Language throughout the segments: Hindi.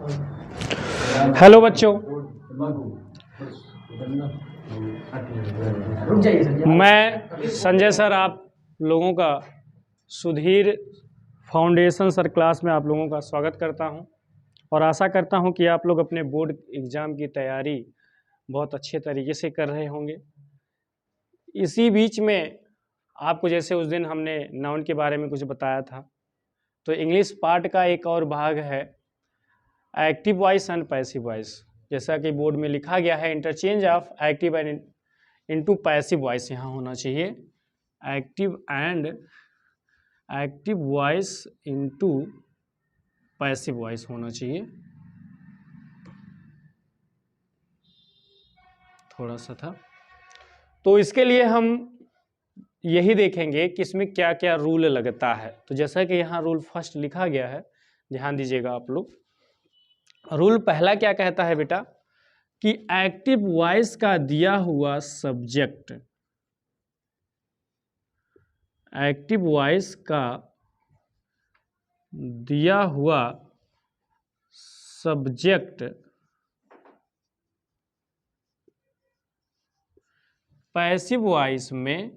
हेलो बच्चों, मैं संजय सर आप लोगों का सुधीर फाउंडेशन सर क्लास में आप लोगों का स्वागत करता हूं और आशा करता हूं कि आप लोग अपने बोर्ड एग्ज़ाम की तैयारी बहुत अच्छे तरीके से कर रहे होंगे। इसी बीच में आपको जैसे उस दिन हमने नाउन के बारे में कुछ बताया था, तो इंग्लिश पार्ट का एक और भाग है active voice and passive voice. जैसा कि बोर्ड में लिखा गया है, interchange of active and into passive voice यहाँ होना चाहिए, active voice into passive voice होना चाहिए। थोड़ा सा था, तो इसके लिए हम यही देखेंगे कि इसमें क्या क्या रूल लगता है। तो जैसा कि यहाँ रूल फर्स्ट लिखा गया है, ध्यान दीजिएगा आप लोग। रूल पहला क्या कहता है बेटा कि एक्टिव वॉइस का दिया हुआ सब्जेक्ट, एक्टिव वॉइस का दिया हुआ सब्जेक्ट पैसिव वॉइस में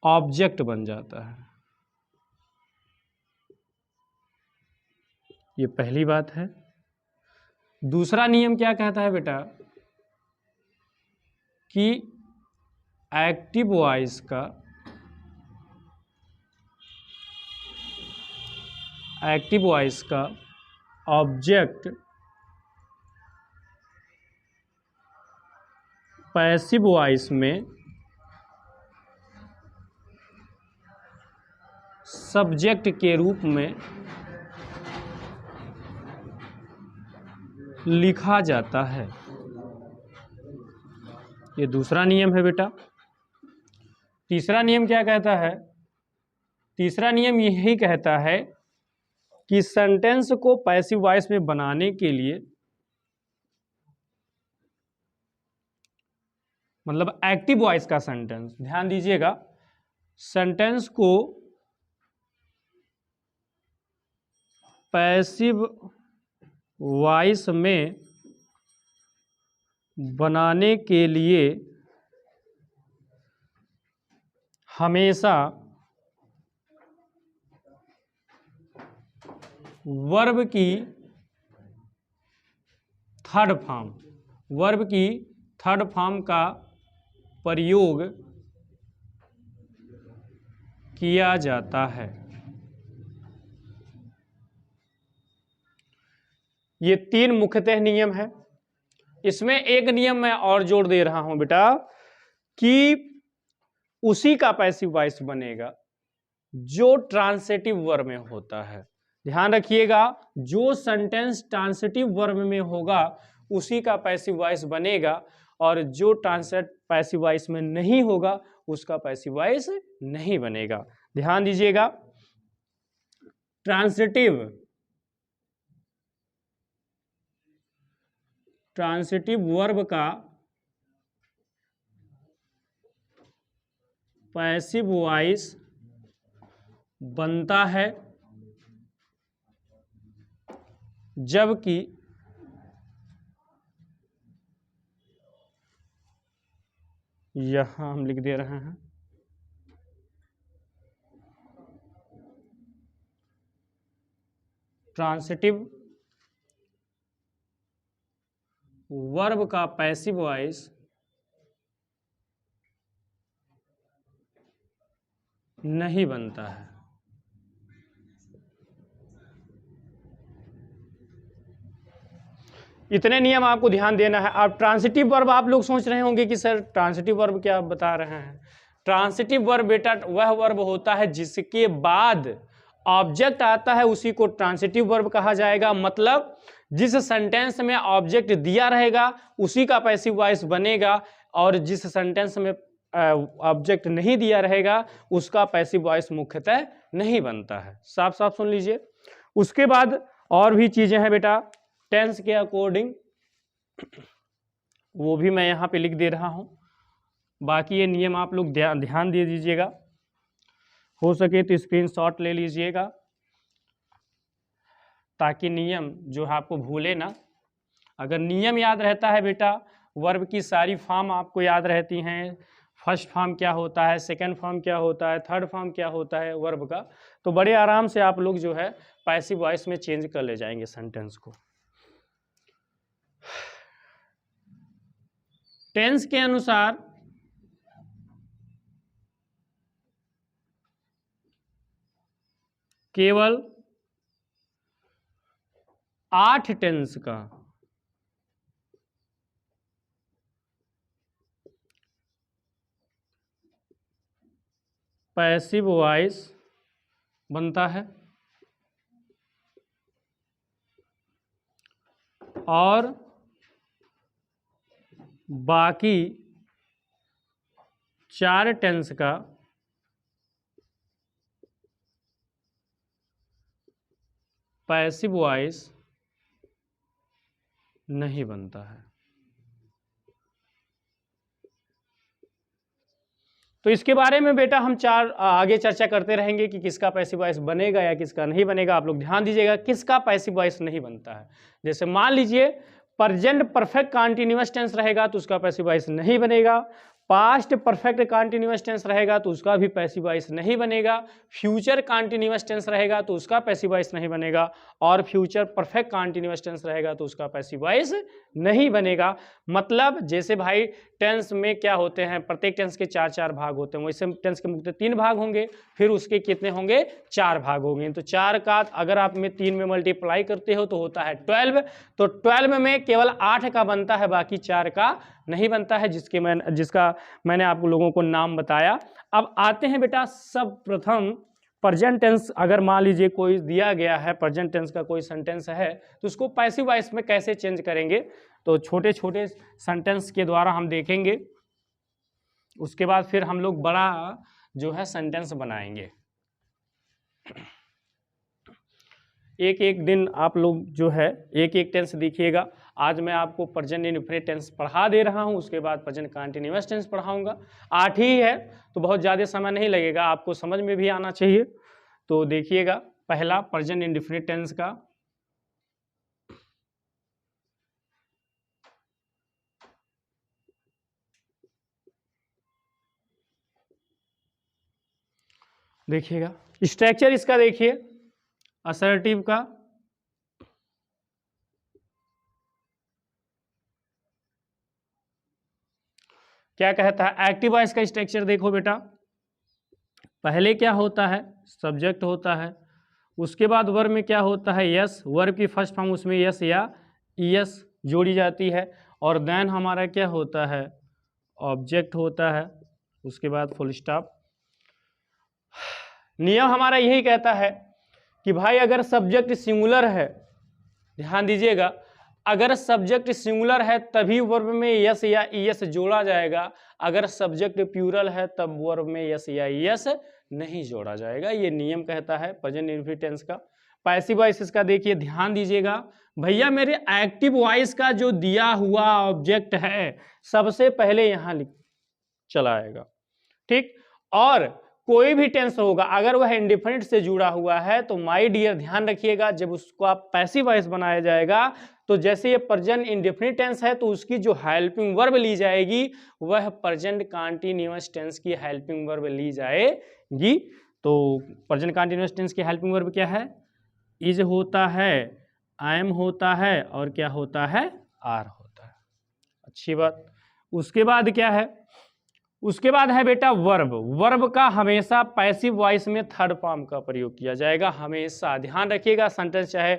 ऑब्जेक्ट बन जाता है। ये पहली बात है। दूसरा नियम क्या कहता है बेटा कि एक्टिव वॉइस का ऑब्जेक्ट पैसिव वॉइस में सब्जेक्ट के रूप में लिखा जाता है। ये दूसरा नियम है बेटा। तीसरा नियम क्या कहता है? तीसरा नियम यही कहता है कि सेंटेंस को पैसिव वॉइस में बनाने के लिए, मतलब एक्टिव वॉइस का सेंटेंस, ध्यान दीजिएगा, सेंटेंस को पैसिव वॉइस में बनाने के लिए हमेशा वर्ब की थर्ड फॉर्म का प्रयोग किया जाता है। ये तीन मुख्यतः नियम है। इसमें एक नियम मैं और जोड़ दे रहा हूं बेटा कि उसी का पैसिव वॉइस बनेगा जो ट्रांसिटिव वर्ब में होता है। ध्यान रखिएगा, जो सेंटेंस ट्रांसिटिव वर्ब में होगा उसी का पैसिव वॉइस बनेगा, और जो पैसिव वॉइस में नहीं होगा उसका पैसिव वॉइस नहीं बनेगा। ध्यान दीजिएगा, ट्रांसिटिव वर्ब का पैसिव वॉइस बनता है जबकि यहां हम लिख दे रहे हैं ट्रांसिटिव वर्ब का पैसिव वॉइस नहीं बनता है। इतने नियम आपको ध्यान देना है। अब ट्रांसिटिव वर्ब आप लोग सोच रहे होंगे कि सर ट्रांसिटिव वर्ब क्या बता रहे हैं। ट्रांसिटिव वर्ब बेटा वह वर्ब होता है जिसके बाद ऑब्जेक्ट आता है, उसी को ट्रांसिटिव वर्ब कहा जाएगा। मतलब जिस सेंटेंस में ऑब्जेक्ट दिया रहेगा उसी का पैसिव वॉइस बनेगा, और जिस सेंटेंस में ऑब्जेक्ट नहीं दिया रहेगा उसका पैसिव वॉइस मुख्यतः नहीं बनता है। साफ साफ सुन लीजिए। उसके बाद और भी चीजें हैं बेटा टेंस के अकॉर्डिंग, वो भी मैं यहाँ पे लिख दे रहा हूँ। बाकी ये नियम आप लोग ध्यान दे दीजिएगा। हो सके तो स्क्रीनशॉट ले लीजिएगा ताकि नियम जो है आपको भूले ना। अगर नियम याद रहता है बेटा, वर्ब की सारी फॉर्म आपको याद रहती हैं, फर्स्ट फॉर्म क्या होता है, सेकंड फॉर्म क्या होता है, थर्ड फॉर्म क्या होता है वर्ब का, तो बड़े आराम से आप लोग जो है पैसिव वॉइस में चेंज कर ले जाएंगे सेंटेंस को। टेंस के अनुसार केवल 8 टेंस का पैसिव वॉइस बनता है और बाकी 4 टेंस का पैसिव वॉइस नहीं बनता है। तो इसके बारे में बेटा हम आगे चर्चा करते रहेंगे कि किसका पैसिव वॉइस बनेगा या किसका नहीं बनेगा। आप लोग ध्यान दीजिएगा किसका पैसिव वॉइस नहीं बनता है। जैसे मान लीजिए प्रेजेंट परफेक्ट कंटीन्यूअस टेंस रहेगा तो उसका पैसिव वॉइस नहीं बनेगा, पास्ट परफेक्ट कंटीन्यूअस टेंस रहेगा तो उसका भी पैसिव वॉइस नहीं बनेगा, फ्यूचर कंटीन्यूअस टेंस रहेगा तो उसका पैसिव वॉइस नहीं बनेगा, और फ्यूचर परफेक्ट कंटीन्यूअस टेंस रहेगा तो उसका पैसिव वॉइस नहीं बनेगा। मतलब जैसे भाई टेंस में क्या होते हैं, प्रत्येक टेंस के 4 भाग होते हैं, वैसे टेंस के मुख्य 3 भाग होंगे, फिर उसके कितने होंगे 4 भाग होंगे। तो 4 का अगर आप में 3 में मल्टीप्लाई करते हो तो होता है 12। तो 12 में केवल 8 का बनता है, बाकी 4 का नहीं बनता है, जिसका मैंने आप लोगों को नाम बताया। अब आते हैं बेटा सब प्रथम प्रेजेंट टेंस, अगर मान लीजिए कोई दिया गया है प्रेजेंट टेंस का कोई सेंटेंस है तो उसको पैसिव वॉइस में कैसे चेंज करेंगे, तो छोटे छोटे सेंटेंस के द्वारा हम देखेंगे, उसके बाद फिर हम लोग बड़ा जो है सेंटेंस बनाएंगे। एक एक दिन आप लोग जो है एक एक टेंस देखिएगा। आज मैं आपको प्रेजेंट इंडेफिनिट टेंस पढ़ा दे रहा हूं, उसके बाद प्रेजेंट कंटीन्यूअस टेंस पढ़ाऊंगा। 8 ही है तो बहुत ज़्यादा समय नहीं लगेगा, आपको समझ में भी आना चाहिए। तो देखिएगा पहला प्रेजेंट इंडेफिनिट टेंस का देखिएगा स्ट्रक्चर इसका, देखिए असर्टिव का, क्या कहता है एक्टिव वॉइस का स्ट्रक्चर देखो बेटा, पहले क्या होता है सब्जेक्ट होता है, उसके बाद वर्ब में क्या होता है यस, वर्ब की फर्स्ट फॉर्म उसमें यस या ईएस जोड़ी जाती है, और देन हमारा क्या होता है ऑब्जेक्ट होता है, उसके बाद फुल स्टॉप। नियम हमारा यही कहता है कि भाई अगर सब्जेक्ट सिंगुलर है, ध्यान दीजिएगा, अगर सब्जेक्ट सिंगुलर है तभी वर्ब में यस या ईएस जोड़ा जाएगा, अगर सब्जेक्ट प्लूरल है तब वर्ब में यस या ईएस नहीं जोड़ा जाएगा। ये नियम कहता है प्रेजेंट इंडेफिनिट टेंस का। पैसिव वॉइस इसका देखिए ध्यान दीजिएगा, भैया मेरे एक्टिव वॉइस का जो दिया हुआ ऑब्जेक्ट है सबसे पहले यहां चला आएगा, ठीक। और कोई भी टेंस होगा अगर वह इंडेफिनिट से जुड़ा हुआ है तो माय डियर ध्यान रखिएगा, जब उसको आप पैसिव वॉइस बनाया जाएगा तो जैसे ये प्रेजेंट इंडेफिनिट टेंस है तो उसकी जो हेल्पिंग वर्ब ली जाएगी वह प्रेजेंट कंटीन्यूअस टेंस की हेल्पिंग वर्ब ली जाएगी। तो प्रेजेंट कंटीन्यूअस टेंस की हेल्पिंग वर्ब क्या है, इज होता है, एम होता है, और क्या होता है आर होता है। अच्छी बात। उसके बाद क्या है, उसके बाद है बेटा वर्ब। वर्ब का हमेशा पैसिव वॉइस में थर्ड फॉर्म का प्रयोग किया जाएगा, हमेशा ध्यान रखिएगा। सेंटेंस चाहे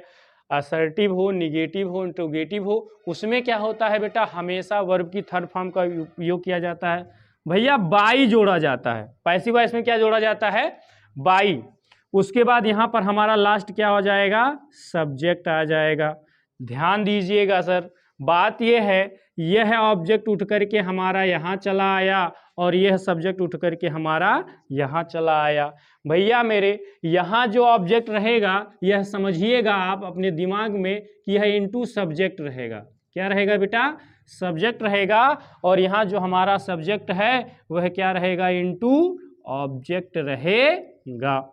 असर्टिव हो, निगेटिव हो, इंट्रोगेटिव हो, उसमें क्या होता है बेटा हमेशा वर्ब की थर्ड फॉर्म का उपयोग किया जाता है। भैया बाई जोड़ा जाता है, पैसिव वॉइस में क्या जोड़ा जाता है बाई। उसके बाद यहाँ पर हमारा लास्ट क्या हो जाएगा सब्जेक्ट आ जाएगा। ध्यान दीजिएगा सर, बात यह है यह ऑब्जेक्ट उठ करके हमारा यहाँ चला आया और यह सब्जेक्ट उठ करके हमारा यहाँ चला आया। भैया मेरे यहाँ जो ऑब्जेक्ट रहेगा यह समझिएगा आप अपने दिमाग में कि यह इनटू सब्जेक्ट रहेगा। क्या रहेगा बेटा सब्जेक्ट रहेगा, और यहाँ जो हमारा सब्जेक्ट है वह क्या रहेगा इनटू ऑब्जेक्ट रहेगा। जाएगा।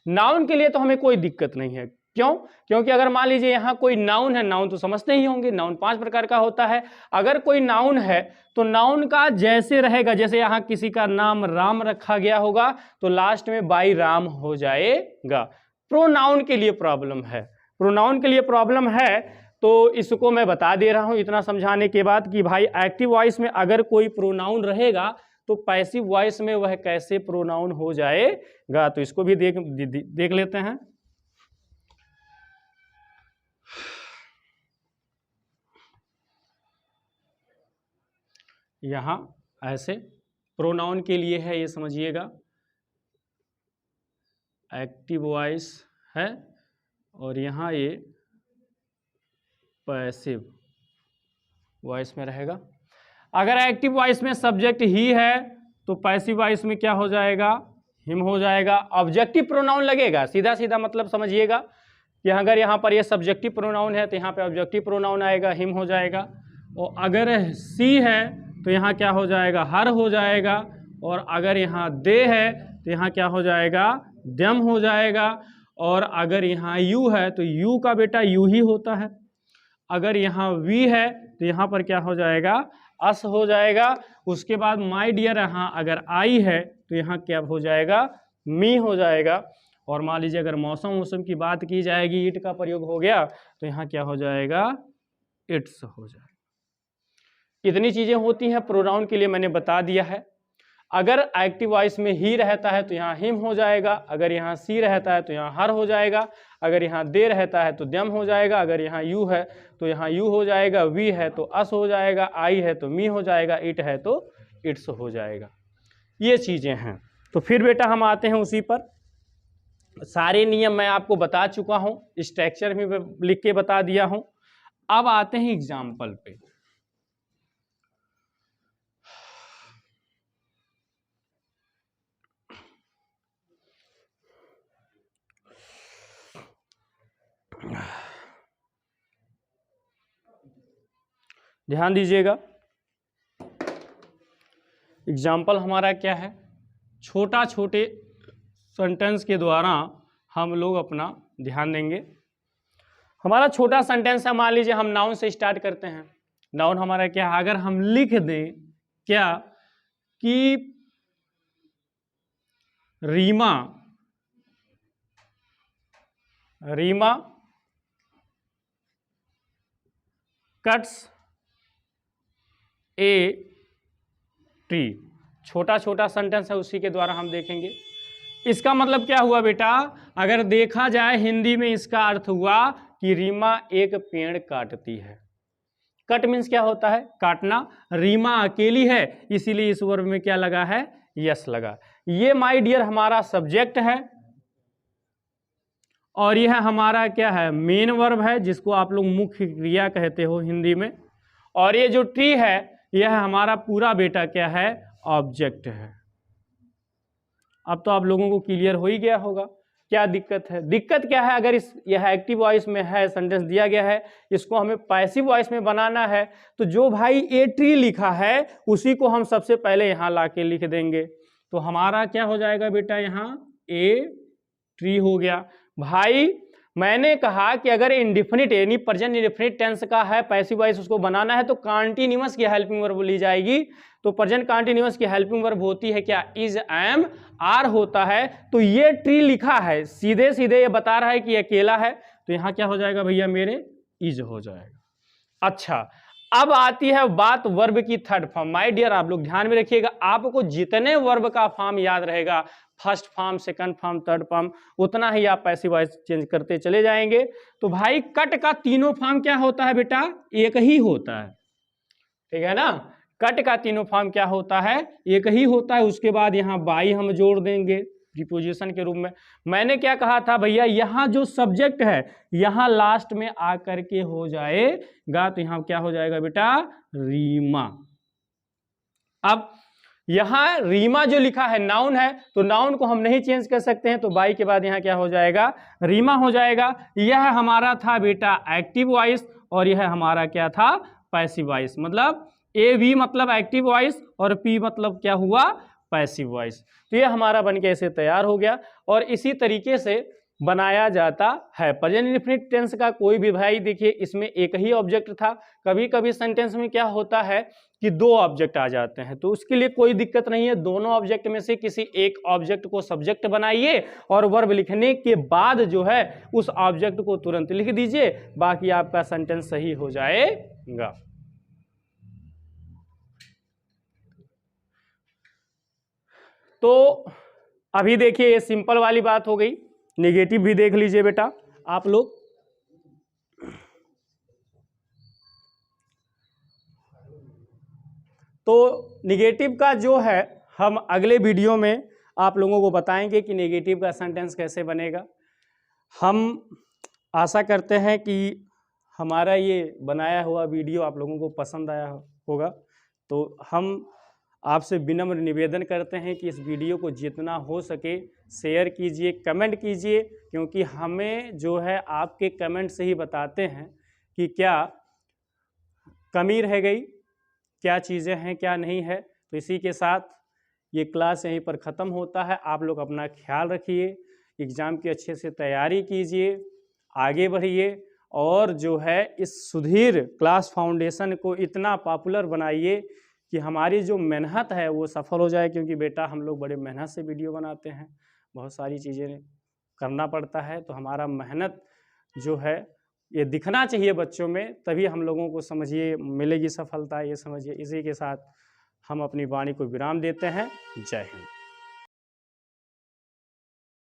नाउन के लिए तो हमें कोई दिक्कत नहीं है। क्यों? क्योंकि अगर मान लीजिए यहाँ कोई नाउन है, नाउन तो समझते ही होंगे, नाउन 5 प्रकार का होता है। अगर कोई नाउन है तो नाउन का जैसे रहेगा, जैसे यहाँ किसी का नाम राम रखा गया होगा तो लास्ट में बाई राम हो जाएगा। प्रोनाउन के लिए प्रॉब्लम है, प्रोनाउन के लिए प्रॉब्लम है, तो इसको मैं बता दे रहा हूं इतना समझाने के बाद कि भाई एक्टिव वॉइस में अगर कोई प्रोनाउन रहेगा तो पैसिव वॉइस में वह कैसे प्रोनाउन हो जाएगा। तो इसको भी देख लेते हैं। यहां ऐसे प्रोनाउन के लिए है, ये समझिएगा, एक्टिव वॉइस है और यहाँ ये पैसिव वॉइस में रहेगा। अगर एक्टिव वॉइस में सब्जेक्ट ही है तो पैसिव वॉइस में क्या हो जाएगा, हिम हो जाएगा। ऑब्जेक्टिव प्रोनाउन लगेगा, सीधा सीधा मतलब समझिएगा कि अगर यहाँ पर ये सब्जेक्टिव प्रोनाउन है तो यहाँ पे ऑब्जेक्टिव प्रोनाउन आएगा, हिम हो जाएगा। और अगर सी है तो यहाँ क्या हो जाएगा, हर हो जाएगा। और अगर यहाँ दे है तो यहाँ क्या हो जाएगा, दम हो जाएगा। और अगर यहाँ यू है तो यू का बेटा यू ही होता है। अगर यहाँ वी है तो यहाँ पर क्या हो जाएगा, अस हो जाएगा। उसके बाद माय डियर यहाँ अगर आई है तो यहाँ क्या हो जाएगा, मी हो जाएगा। और मान लीजिए अगर मौसम की बात की जाएगी, इट का प्रयोग हो गया तो यहाँ क्या हो जाएगा, इट्स हो जाएगा। इतनी चीजें होती हैं, प्रोनाउन के लिए मैंने बता दिया है। अगर एक्टिव वॉइस में ही रहता है तो यहाँ हिम हो जाएगा। अगर यहाँ सी रहता है तो यहाँ हर हो जाएगा। अगर यहाँ दे रहता है तो दम हो जाएगा। अगर यहाँ यू है तो यहाँ यू हो जाएगा। वी है तो अस हो जाएगा। आई है तो मी हो जाएगा। इट है तो इट्स हो जाएगा। ये चीजें हैं। तो फिर बेटा हम आते हैं उसी पर। सारे नियम मैं आपको बता चुका हूँ, स्ट्रक्चर में लिख के बता दिया हूँ। अब आते हैं एग्जाम्पल पे। ध्यान दीजिएगा, एग्जाम्पल हमारा क्या है, छोटे सेंटेंस के द्वारा हम लोग अपना ध्यान देंगे। हमारा छोटा सेंटेंस है, मान लीजिए हम नाउन से स्टार्ट करते हैं। नाउन हमारा क्या है, अगर हम लिख दें क्या कि रीमा कट्स ए ट्री, छोटा सेंटेंस है, उसी के द्वारा हम देखेंगे। इसका मतलब क्या हुआ बेटा, अगर देखा जाए हिंदी में इसका अर्थ हुआ कि रीमा एक पेड़ काटती है। कट मीन्स क्या होता है, काटना। रीमा अकेली है, इसीलिए इस वर्ब में क्या लगा है, यस लगा। ये माय डियर हमारा सब्जेक्ट है और यह हमारा क्या है, मेन वर्ब है, जिसको आप लोग मुख्य क्रिया कहते हो हिंदी में। और ये जो ट्री है यह हमारा पूरा बेटा क्या है, ऑब्जेक्ट है। अब तो आप लोगों को क्लियर हो ही गया होगा क्या दिक्कत है। दिक्कत क्या है, अगर यह एक्टिव वॉइस में है, सेंटेंस दिया गया है, इसको हमें पैसिव वॉइस में बनाना है, तो जो भाई ए ट्री लिखा है उसी को हम सबसे पहले यहाँ ला के लिख देंगे। तो हमारा क्या हो जाएगा बेटा, यहाँ ए ट्री हो गया। भाई मैंने कहा कि अगर इंडिफिनिट यानी प्रेजेंट इंडिफिनिट टेंस का है, पैसिव वॉइस उसको बनाना है तो कंटीन्यूअस की हेल्पिंग वर्ब ली जाएगी। तो प्रेजेंट कंटीन्यूअस की हेल्पिंग वर्ब होती है क्या, इज, एम, आर होता है। तो ये ट्री लिखा है, सीधे सीधे ये बता रहा है कि अकेला है, तो यहाँ क्या हो जाएगा भैया मेरे, इज हो जाएगा। अच्छा, अब आती है बात वर्ब की थर्ड फॉर्म। माय डियर आप लोग ध्यान में रखिएगा, आपको जितने वर्ब का फॉर्म याद रहेगा, first form, second form, third form, उतना ही आप पैसिव वॉइस चेंज करते चले जाएंगे। तो भाई कट का तीनों फॉर्म क्या होता है बेटा, एक ही होता है, ठीक है ना। कट का तीनों फॉर्म क्या होता है, एक ही होता है। उसके बाद यहाँ बाई हम जोड़ देंगे प्रीपोजिशन के रूप में। मैंने क्या कहा था भैया, यहाँ जो सब्जेक्ट है यहाँ लास्ट में आकर के हो जाएगा, तो यहाँ क्या हो जाएगा बेटा, रीमा। अब यहाँ रीमा जो लिखा है नाउन है, तो नाउन को हम नहीं चेंज कर सकते हैं, तो बाई के बाद यहाँ क्या हो जाएगा, रीमा हो जाएगा। यह हमारा था बेटा एक्टिव वॉइस और यह हमारा क्या था, पैसिव वॉइस। मतलब ए वी मतलब एक्टिव वॉइस और पी मतलब क्या हुआ, पैसिव वॉइस। तो ये हमारा बन के ऐसे तैयार हो गया और इसी तरीके से बनाया जाता है। प्रेजेंट इंडेफिनिट टेंस का कोई भी भाई देखिए इसमें एक ही ऑब्जेक्ट था, कभी कभी सेंटेंस में क्या होता है कि दो ऑब्जेक्ट आ जाते हैं, तो उसके लिए कोई दिक्कत नहीं है, दोनों ऑब्जेक्ट में से किसी एक ऑब्जेक्ट को सब्जेक्ट बनाइए और वर्ब लिखने के बाद जो है उस ऑब्जेक्ट को तुरंत लिख दीजिए, बाकी आपका सेंटेंस सही हो जाएगा। तो अभी देखिए ये सिंपल वाली बात हो गई, नेगेटिव भी देख लीजिए बेटा आप लोग। तो नेगेटिव का जो है हम अगले वीडियो में आप लोगों को बताएंगे कि नेगेटिव का सेंटेंस कैसे बनेगा। हम आशा करते हैं कि हमारा ये बनाया हुआ वीडियो आप लोगों को पसंद आया होगा। तो हम आपसे विनम्र निवेदन करते हैं कि इस वीडियो को जितना हो सके शेयर कीजिए, कमेंट कीजिए, क्योंकि हमें जो है आपके कमेंट से ही बताते हैं कि क्या कमी रह गई, क्या चीज़ें हैं, क्या नहीं है। तो इसी के साथ ये क्लास यहीं पर ख़त्म होता है। आप लोग अपना ख्याल रखिए, एग्ज़ाम की अच्छे से तैयारी कीजिए, आगे बढ़िए और जो है इस सुधीर क्लास फाउंडेशन को इतना पॉपुलर बनाइए कि हमारी जो मेहनत है वो सफल हो जाए। क्योंकि बेटा हम लोग बड़े मेहनत से वीडियो बनाते हैं, बहुत सारी चीज़ें करना पड़ता है, तो हमारा मेहनत जो है ये दिखना चाहिए बच्चों में, तभी हम लोगों को समझिए मिलेगी सफलता, ये समझिए। इसी के साथ हम अपनी वाणी को विराम देते हैं। जय हिंद।